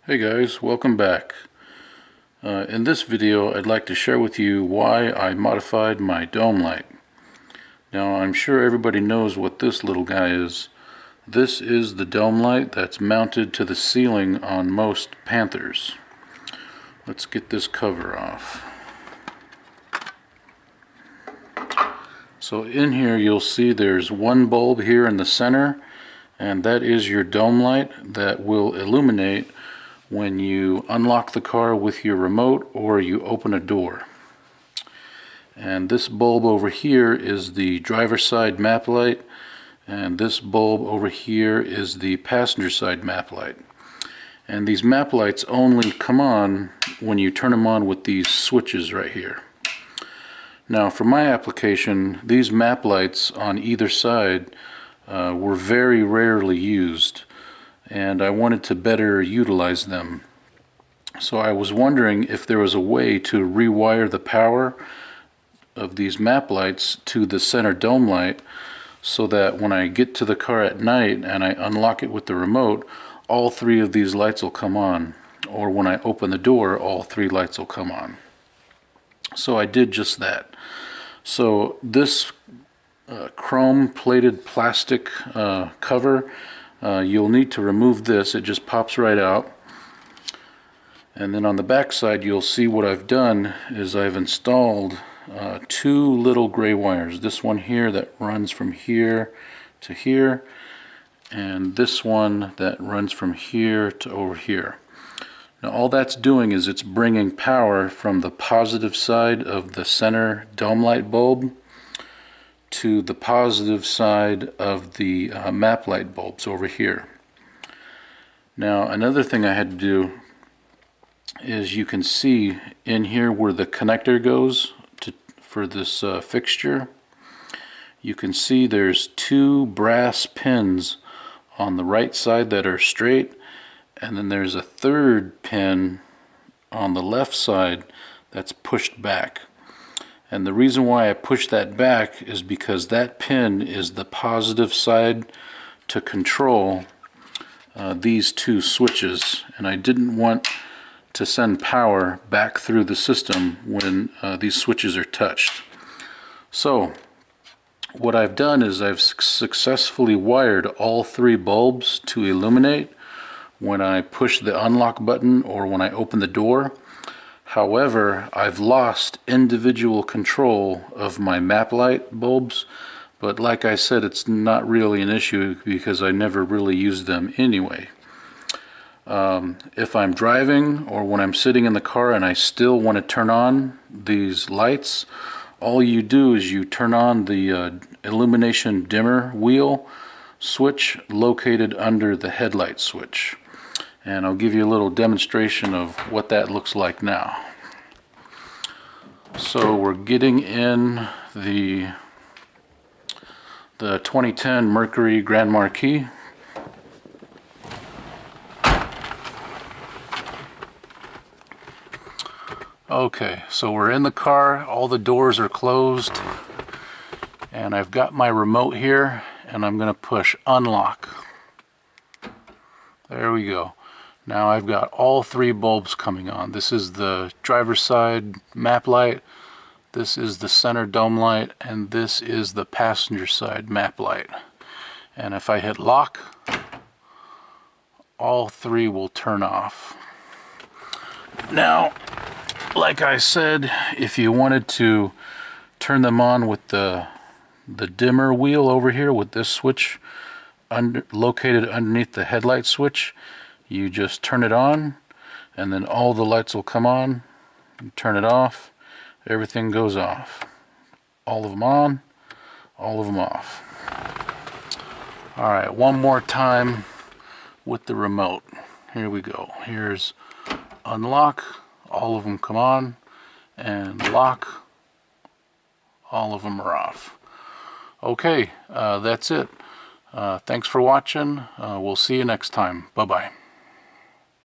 Hey guys, welcome back. In this video I'd like to share with you why I modified my dome light. Now I'm sure everybody knows what this little guy is. This is the dome light that's mounted to the ceiling on most Panthers. Let's get this cover off. So in here you'll see there's one bulb here in the center, and that is your dome light that will illuminate when you unlock the car with your remote or you open a door. And this bulb over here is the driver's side map light, and this bulb over here is the passenger side map light. And these map lights only come on when you turn them on with these switches right here. Now for my application, these map lights on either side were very rarely used, and I wanted to better utilize them. So I was wondering if there was a way to rewire the power of these map lights to the center dome light so that when I get to the car at night and I unlock it with the remote, all three of these lights will come on, or when I open the door, all three lights will come on. So I did just that. So this chrome plated plastic cover, you'll need to remove this. It just pops right out. And then on the back side you'll see what I've done is I've installed two little gray wires. This one here that runs from here to here, and this one that runs from here to over here. Now all that's doing is it's bringing power from the positive side of the center dome light bulb to the positive side of the map light bulbs over here. Now another thing I had to do is you can see in here where the connector goes for this fixture, you can see there's two brass pins on the right side that are straight, and then there's a third pin on the left side that's pushed back. And the reason why I push that back is because that pin is the positive side to control these two switches, and I didn't want to send power back through the system when these switches are touched. So what I've done is I've successfully wired all three bulbs to illuminate when I push the unlock button or when I open the door. However, I've lost individual control of my map light bulbs, but like I said, it's not really an issue because I never really use them anyway. If I'm driving or when I'm sitting in the car and I still want to turn on these lights, all you do is you turn on the illumination dimmer wheel switch located under the headlight switch. And I'll give you a little demonstration of what that looks like now. So we're getting in the 2010 Mercury Grand Marquis. Okay, so we're in the car, all the doors are closed, and I've got my remote here, and I'm going to push unlock. There we go. Now I've got all three bulbs coming on. This is the driver's side map light, this is the center dome light, and this is the passenger side map light. And if I hit lock, all three will turn off. Now, like I said, if you wanted to turn them on with the dimmer wheel over here with this switch located underneath the headlight switch, you just turn it on and then all the lights will come on. You turn it off, everything goes off. All of them on, all of them off. Alright, one more time with the remote. Here we go. Here's unlock, all of them come on, and lock, all of them are off. Okay, that's it. Thanks for watching. We'll see you next time. Bye-bye.